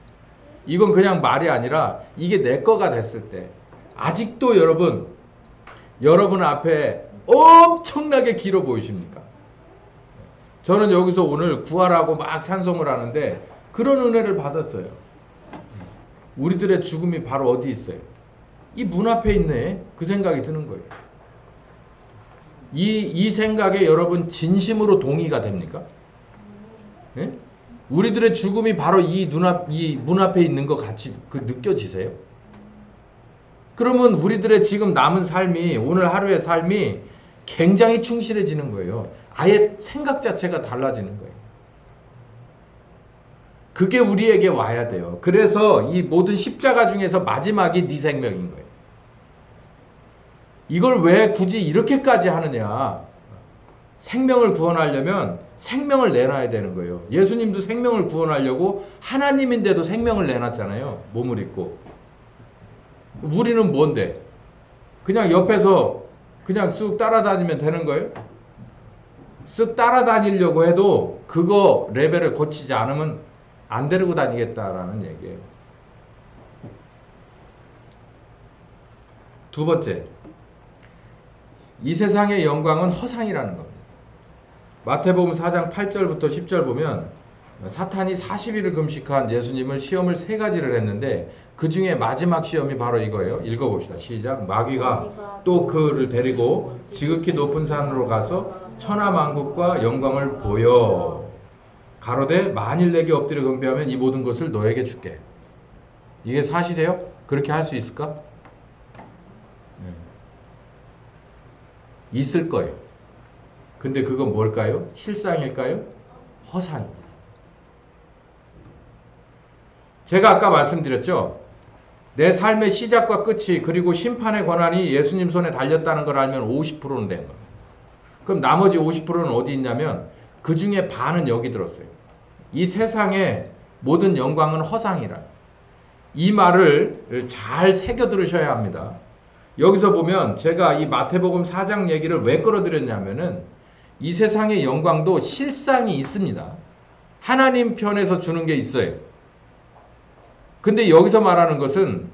이건 그냥 말이 아니라 이게 내 거가 됐을 때 아직도 여러분 앞에 엄청나게 길어 보이십니까? 저는 여기서 오늘 구하라고 막 찬송을 하는데 그런 은혜를 받았어요. 우리들의 죽음이 바로 어디 있어요? 이 문 앞에 있네. 그 생각이 드는 거예요. 이 생각에 여러분 진심으로 동의가 됩니까? 예? 우리들의 죽음이 바로 이 문 앞에 있는 것 같이 느껴지세요? 그러면 우리들의 지금 남은 삶이 오늘 하루의 삶이 굉장히 충실해지는 거예요. 아예 생각 자체가 달라지는 거예요. 그게 우리에게 와야 돼요. 그래서 이 모든 십자가 중에서 마지막이 네 생명인 거예요. 이걸 왜 굳이 이렇게까지 하느냐. 생명을 구원하려면 생명을 내놔야 되는 거예요. 예수님도 생명을 구원하려고 하나님인데도 생명을 내놨잖아요. 몸을 입고. 우리는 뭔데? 그냥 옆에서 그냥 쑥 따라다니면 되는 거예요? 쓱 따라다니려고 해도 그거 레벨을 고치지 않으면 안 데리고 다니겠다라는 얘기예요. 두 번째, 이 세상의 영광은 허상이라는 겁니다. 마태복음 4장 8절부터 10절 보면 사탄이 40일을 금식한 예수님을 시험을 3가지를 했는데 그 중에 마지막 시험이 바로 이거예요. 읽어봅시다. 시작. 마귀가 또 그를 데리고 지극히 높은 산으로 가서 천하만국과 영광을 보여 가로되 만일 내게 엎드려 경배하면 이 모든 것을 너에게 줄게. 이게 사실이에요? 그렇게 할 수 있을까? 있을 거예요. 근데 그건 뭘까요? 실상일까요? 허상입니다. 제가 아까 말씀드렸죠. 내 삶의 시작과 끝이 그리고 심판의 권한이 예수님 손에 달렸다는 걸 알면 50%는 된 겁니다. 그럼 나머지 50%는 어디 있냐면 그 중에 반은 여기 들었어요. 이 세상의 모든 영광은 허상이라. 이 말을 잘 새겨 들으셔야 합니다. 여기서 보면 제가 이 마태복음 4장 얘기를 왜 끌어들였냐면은 이 세상의 영광도 실상이 있습니다. 하나님 편에서 주는 게 있어요. 근데 여기서 말하는 것은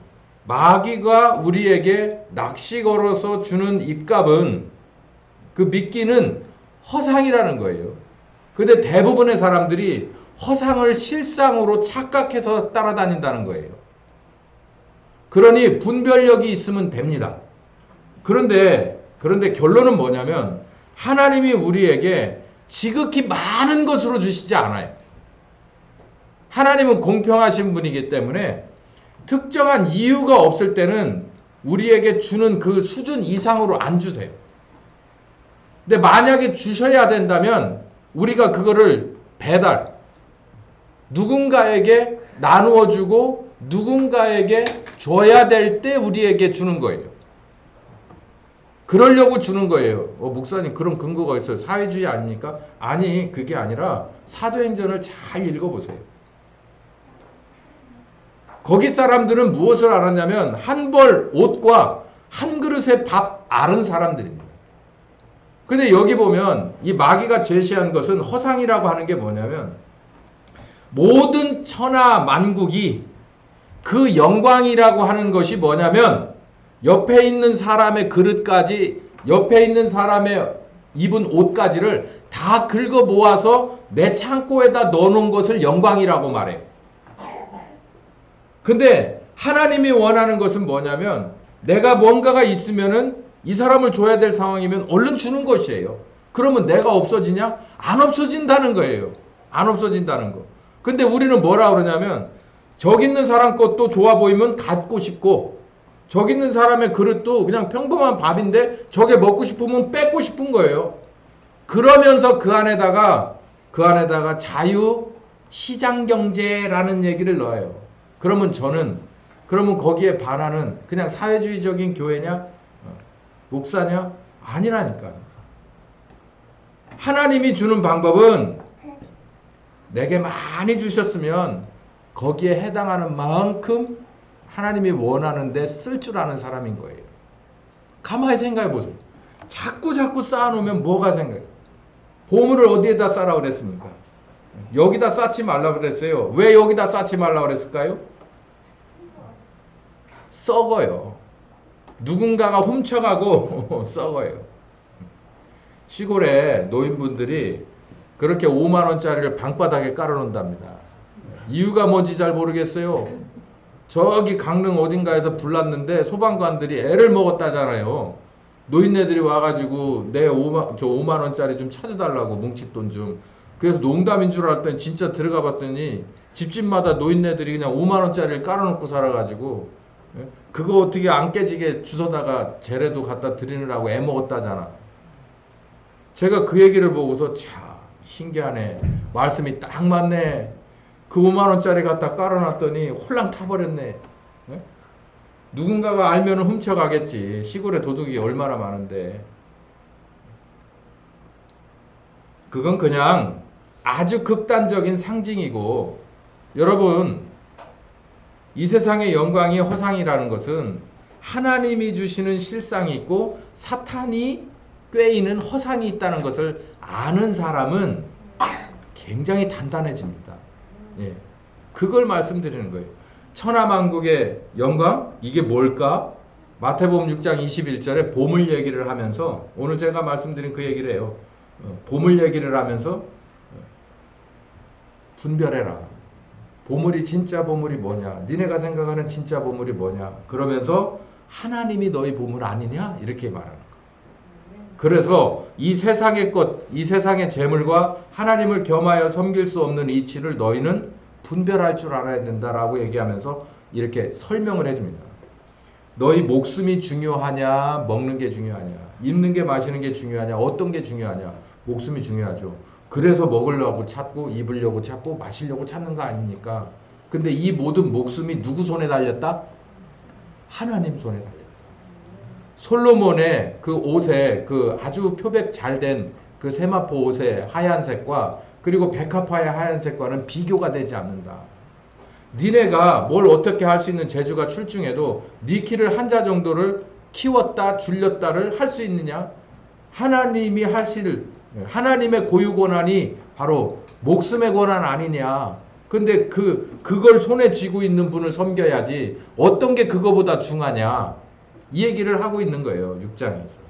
마귀가 우리에게 낚시 걸어서 주는 입값은 그 미끼는 허상이라는 거예요. 근데 대부분의 사람들이 허상을 실상으로 착각해서 따라다닌다는 거예요. 그러니 분별력이 있으면 됩니다. 그런데 결론은 뭐냐면 하나님이 우리에게 지극히 많은 것으로 주시지 않아요. 하나님은 공평하신 분이기 때문에 특정한 이유가 없을 때는 우리에게 주는 그 수준 이상으로 안 주세요. 근데 만약에 주셔야 된다면 우리가 그거를 누군가에게 나누어 주고 누군가에게 줘야 될 때 우리에게 주는 거예요. 그러려고 주는 거예요. 목사님 그런 근거가 있어요. 사회주의 아닙니까? 아니 그게 아니라 사도행전을 잘 읽어보세요. 거기 사람들은 무엇을 알았냐면 한 벌 옷과 한 그릇의 밥 앓은 사람들입니다. 근데 여기 보면 이 마귀가 제시한 것은 허상이라고 하는 게 뭐냐면 모든 천하 만국이 그 영광이라고 하는 것이 뭐냐면 옆에 있는 사람의 그릇까지 옆에 있는 사람의 입은 옷까지를 다 긁어 모아서 내 창고에다 넣어놓은 것을 영광이라고 말해요. 근데 하나님이 원하는 것은 뭐냐면 내가 뭔가가 있으면은 이 사람을 줘야 될 상황이면 얼른 주는 것이에요. 그러면 내가 없어지냐? 안 없어진다는 거예요. 안 없어진다는 거. 근데 우리는 뭐라 그러냐면 저기 있는 사람 것도 좋아 보이면 갖고 싶고 저기 있는 사람의 그릇도 그냥 평범한 밥인데 저게 먹고 싶으면 뺏고 싶은 거예요. 그러면서 그 안에다가 자유 시장 경제라는 얘기를 넣어요. 그러면 거기에 반하는 그냥 사회주의적인 교회냐? 목사냐? 아니라니까. 하나님이 주는 방법은 내게 많이 주셨으면 거기에 해당하는 만큼 하나님이 원하는데 쓸 줄 아는 사람인 거예요. 가만히 생각해 보세요. 자꾸 쌓아놓으면 뭐가 생겨요? 보물을 어디에다 쌓으라 그랬습니까? 여기다 쌓지 말라 그랬어요. 왜 여기다 쌓지 말라 그랬을까요? 썩어요. 누군가가 훔쳐가고 썩어요. 시골에 노인분들이 그렇게 5만 원짜리를 방바닥에 깔아놓는답니다. 이유가 뭔지 잘 모르겠어요. 저기 강릉 어딘가에서 불났는데 소방관들이 애를 먹었다잖아요. 노인네들이 와가지고 내 5만 원짜리 좀 찾아달라고 뭉칫돈 좀. 그래서 농담인 줄 알았더니 진짜 들어가 봤더니 집집마다 노인네들이 그냥 5만 원짜리를 깔아놓고 살아가지고 그거 어떻게 안 깨지게 주워다가 재래도 갖다 드리느라고 애 먹었다잖아. 제가 그 얘기를 보고서 참 신기하네. 말씀이 딱 맞네. 그 5만 원짜리 갖다 깔아놨더니 홀랑 타버렸네. 누군가가 알면 훔쳐가겠지. 시골에 도둑이 얼마나 많은데. 그건 그냥 아주 극단적인 상징이고, 여러분 이 세상의 영광이 허상이라는 것은 하나님이 주시는 실상이 있고 사탄이 꾀이는 허상이 있다는 것을 아는 사람은 굉장히 단단해집니다. 예, 그걸 말씀드리는 거예요. 천하만국의 영광? 이게 뭘까? 마태복음 6장 21절에 보물 얘기를 하면서 오늘 제가 말씀드린 그 얘기를 해요. 보물 얘기를 하면서 분별해라. 보물이 진짜 보물이 뭐냐? 니네가 생각하는 진짜 보물이 뭐냐? 그러면서 하나님이 너희 보물 아니냐? 이렇게 말하는 거예요. 그래서 이 세상의 것, 이 세상의 재물과 하나님을 겸하여 섬길 수 없는 이치를 너희는 분별할 줄 알아야 된다라고 얘기하면서 이렇게 설명을 해줍니다. 너희 목숨이 중요하냐? 먹는 게 중요하냐? 입는 게 마시는 게 중요하냐? 어떤 게 중요하냐? 목숨이 중요하죠. 그래서 먹으려고 찾고 입으려고 찾고 마시려고 찾는 거 아닙니까? 근데 이 모든 목숨이 누구 손에 달렸다? 하나님 손에 달렸다. 솔로몬의 그 옷에 그 아주 표백 잘 된 그 세마포 옷의 하얀색과 그리고 백합화의 하얀색과는 비교가 되지 않는다. 니네가 뭘 어떻게 할 수 있는 재주가 출중해도 니 키를 한자 정도를 키웠다 줄였다를 할 수 있느냐? 하나님이 하실 하나님의 고유 권한이 바로 목숨의 권한 아니냐. 근데 그걸 손에 쥐고 있는 분을 섬겨야지 어떤 게 그거보다 중하냐. 이 얘기를 하고 있는 거예요. 6장에서.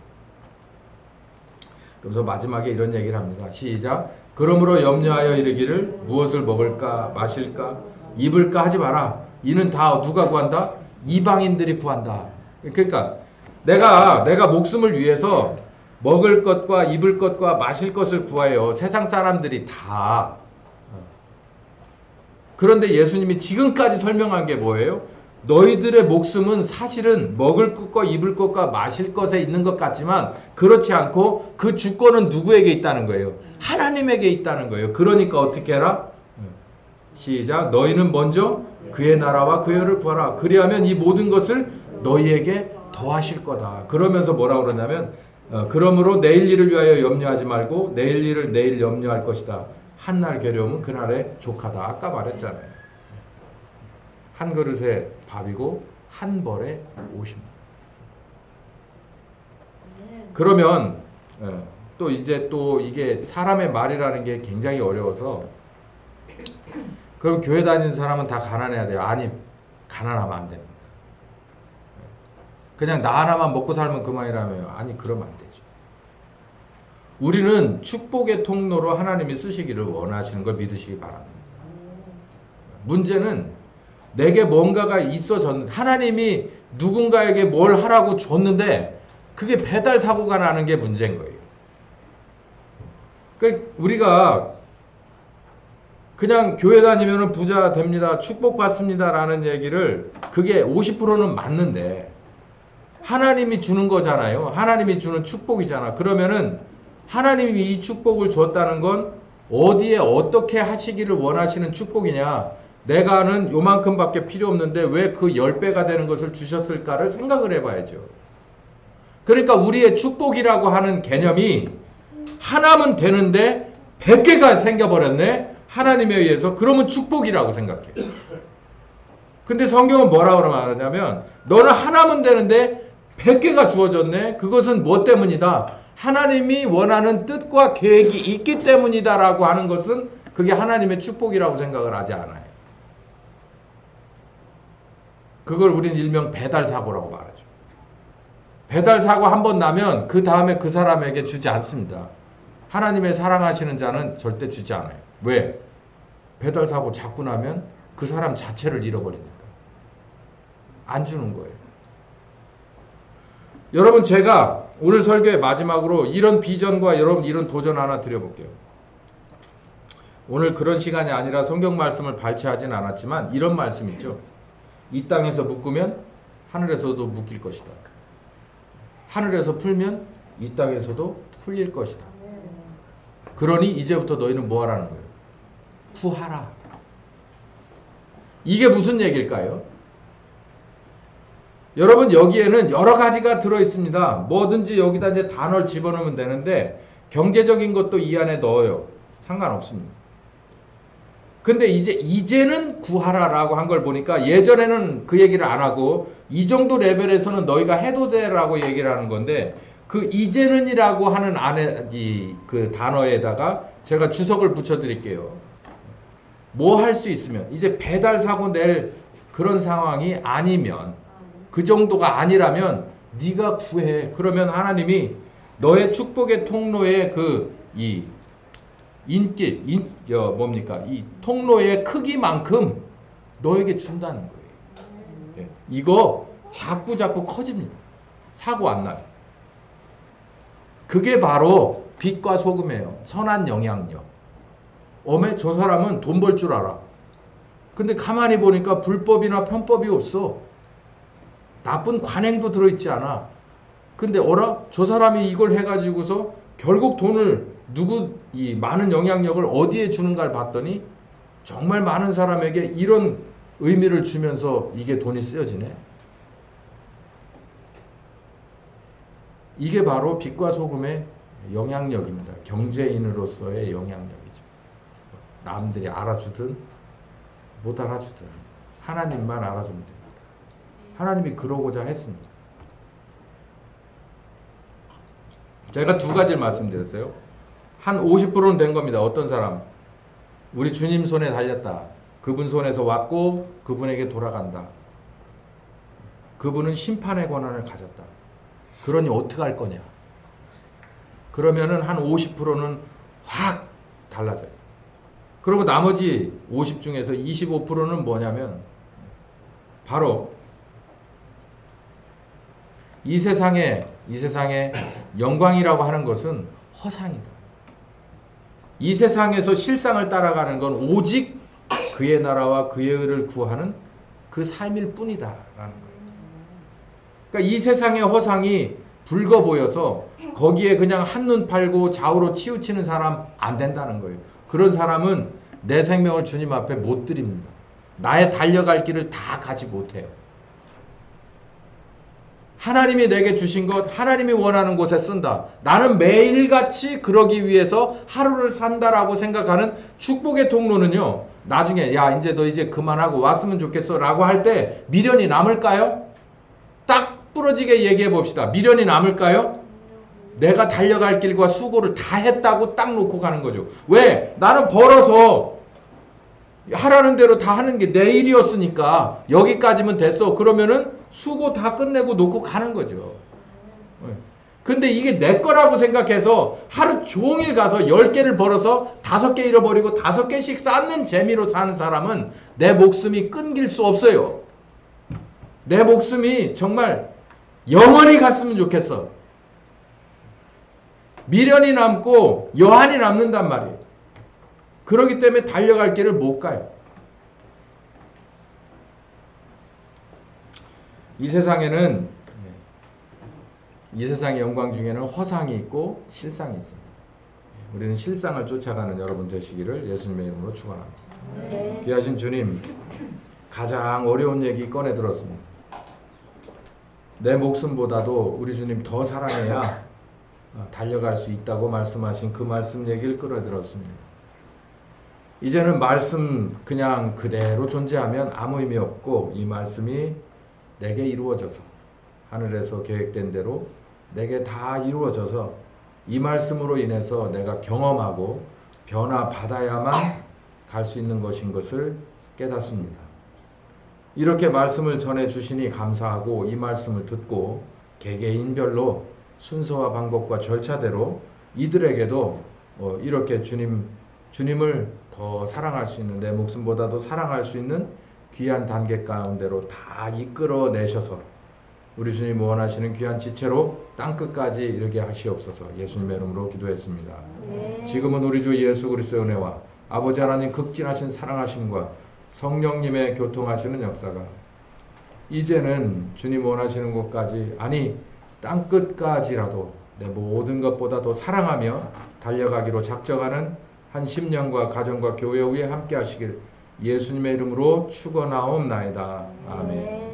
그래서 마지막에 이런 얘기를 합니다. 시작. 그러므로 염려하여 이르기를 무엇을 먹을까 마실까 입을까 하지 마라. 이는 다 누가 구한다? 이방인들이 구한다. 그러니까 내가 목숨을 위해서 먹을 것과 입을 것과 마실 것을 구해요. 세상 사람들이 다. 그런데 예수님이 지금까지 설명한 게 뭐예요? 너희들의 목숨은 사실은 먹을 것과 입을 것과 마실 것에 있는 것 같지만 그렇지 않고 그 주권은 누구에게 있다는 거예요? 하나님에게 있다는 거예요. 그러니까 어떻게 해라? 시작. 너희는 먼저 그의 나라와 그의 의를 구하라. 그리하면 이 모든 것을 너희에게 더하실 거다. 그러면서 뭐라고 그러냐면 그러므로 내일 일을 위하여 염려하지 말고 내일 일을 내일 염려할 것이다. 한날 괴로움은 그날의 족하다. 아까 말했잖아요. 한 그릇에 밥이고 한 벌에 옷입니다. 그러면 또 이제 또 이게 사람의 말이라는 게 굉장히 어려워서 그럼 교회 다니는 사람은 다 가난해야 돼요? 아니, 가난하면 안 됩니다. 그냥 나 하나만 먹고 살면 그만이라며요? 아니, 그러면 안 되죠. 우리는 축복의 통로로 하나님이 쓰시기를 원하시는 걸 믿으시기 바랍니다. 문제는 내게 뭔가가 있어졌는데 하나님이 누군가에게 뭘 하라고 줬는데 그게 배달 사고가 나는 게 문제인 거예요. 그러니까 우리가 그냥 교회 다니면 부자 됩니다. 축복받습니다. 라는 얘기를 그게 50%는 맞는데 하나님이 주는 거잖아요. 하나님이 주는 축복이잖아. 그러면은 하나님이 이 축복을 줬다는 건 어디에 어떻게 하시기를 원하시는 축복이냐. 내가는 요만큼밖에 필요 없는데 왜 그 10배가 되는 것을 주셨을까를 생각을 해봐야죠. 그러니까 우리의 축복이라고 하는 개념이 하나면 되는데 100개가 생겨버렸네. 하나님에 의해서. 그러면 축복이라고 생각해. 근데 성경은 뭐라고 말하냐면 너는 하나면 되는데 100개가 주어졌네. 그것은 뭐 때문이다? 하나님이 원하는 뜻과 계획이 있기 때문이다 라고 하는 것은 그게 하나님의 축복이라고 생각을 하지 않아요. 그걸 우리는 일명 배달사고라고 말하죠. 배달사고 한 번 나면 그 다음에 그 사람에게 주지 않습니다. 하나님의 사랑하시는 자는 절대 주지 않아요. 왜? 배달사고 자꾸 나면 그 사람 자체를 잃어버리니까. 안 주는 거예요. 여러분, 제가 오늘 설교의 마지막으로 이런 비전과 여러분 이런 도전 하나 드려볼게요. 오늘 그런 시간이 아니라 성경 말씀을 발췌하진 않았지만 이런 말씀 있죠. 이 땅에서 묶으면 하늘에서도 묶일 것이다. 하늘에서 풀면 이 땅에서도 풀릴 것이다. 그러니 이제부터 너희는 뭐 하라는 거예요? 구하라. 이게 무슨 얘기일까요? 여러분, 여기에는 여러 가지가 들어있습니다. 뭐든지 여기다 이제 단어를 집어넣으면 되는데 경제적인 것도 이 안에 넣어요. 상관없습니다. 근데 이제는 구하라라고 한 걸 보니까 예전에는 그 얘기를 안 하고 이 정도 레벨에서는 너희가 해도 돼라고 얘기를 하는 건데 그 이제는이라고 하는 안에 그 단어에다가 제가 주석을 붙여 드릴게요. 뭐 할 수 있으면 이제 배달 사고 낼 그런 상황이 아니면 그 정도가 아니라면 네가 구해. 그러면 하나님이 너의 축복의 통로에 이 통로의 크기만큼 너에게 준다는 거예요. 이거 자꾸 커집니다. 사고 안 나요. 그게 바로 빛과 소금이에요. 선한 영향력. 저 사람은 돈 벌 줄 알아. 근데 가만히 보니까 불법이나 편법이 없어. 나쁜 관행도 들어있지 않아. 근데 저 사람이 이걸 해가지고서 결국 돈을 이 많은 영향력을 어디에 주는가를 봤더니 정말 많은 사람에게 이런 의미를 주면서 이게 돈이 쓰여지네. 이게 바로 빛과 소금의 영향력입니다. 경제인으로서의 영향력이죠. 남들이 알아주든 못 알아주든 하나님만 알아주면 됩니다. 하나님이 그러고자 했습니다. 제가 두 가지를 말씀드렸어요. 한 50%는 된 겁니다. 어떤 사람? 우리 주님 손에 달렸다. 그분 손에서 왔고 그분에게 돌아간다. 그분은 심판의 권한을 가졌다. 그러니 어떻게 할 거냐? 그러면은 한 50%는 확 달라져요. 그리고 나머지 50 중에서 25%는 뭐냐면 바로 이 세상의 영광이라고 하는 것은 허상이다. 이 세상에서 실상을 따라가는 건 오직 그의 나라와 그의 의를 구하는 그 삶일 뿐이다라는 거예요. 그러니까 이 세상의 허상이 붉어 보여서 거기에 그냥 한눈 팔고 좌우로 치우치는 사람 안 된다는 거예요. 그런 사람은 내 생명을 주님 앞에 못 드립니다. 나의 달려갈 길을 다 가지 못해요. 하나님이 내게 주신 것, 하나님이 원하는 곳에 쓴다. 나는 매일같이 그러기 위해서 하루를 산다라고 생각하는 축복의 통로는요. 나중에 야 이제 너 이제 그만하고 왔으면 좋겠어 라고 할 때 미련이 남을까요? 딱 부러지게 얘기해 봅시다. 미련이 남을까요? 내가 달려갈 길과 수고를 다 했다고 딱 놓고 가는 거죠. 왜? 나는 벌어서 하라는 대로 다 하는 게 내 일이었으니까 여기까지면 됐어. 그러면은 수고 다 끝내고 놓고 가는 거죠. 근데 이게 내 거라고 생각해서 하루 종일 가서 10개를 벌어서 5개 잃어버리고 5개씩 쌓는 재미로 사는 사람은 내 목숨이 끊길 수 없어요. 내 목숨이 정말 영원히 갔으면 좋겠어. 미련이 남고 여한이 남는단 말이에요. 그렇기 때문에 달려갈 길을 못 가요. 이 세상에는 이 세상의 영광 중에는 허상이 있고 실상이 있습니다. 우리는 실상을 쫓아가는 여러분 되시기를 예수님의 이름으로 축원합니다. 네. 귀하신 주님, 가장 어려운 얘기 꺼내 들었습니다. 내 목숨보다도 우리 주님 더 사랑해야 달려갈 수 있다고 말씀하신 그 말씀 얘기를 끌어 들었습니다. 이제는 말씀 그냥 그대로 존재하면 아무 의미 없고 이 말씀이 내게 이루어져서 하늘에서 계획된 대로 내게 다 이루어져서 이 말씀으로 인해서 내가 경험하고 변화받아야만 갈 수 있는 것인 것을 깨닫습니다. 이렇게 말씀을 전해주시니 감사하고 이 말씀을 듣고 개개인별로 순서와 방법과 절차대로 이들에게도 이렇게 주님을 더 사랑할 수 있는, 내 목숨보다도 사랑할 수 있는 귀한 단계 가운데로 다 이끌어내셔서 우리 주님 원하시는 귀한 지체로 땅끝까지 이르게 하시옵소서. 예수님의 이름으로 기도했습니다. 네. 지금은 우리 주 예수 그리스도의 은혜와 아버지 하나님 극진하신 사랑하심과 성령님의 교통하시는 역사가 이제는 주님 원하시는 곳까지, 아니 땅끝까지라도 내 모든 것보다 더 사랑하며 달려가기로 작정하는 한 10년과 가정과 교회 위에 함께 하시길 예수님의 이름으로 축원하옵나이다. 아멘.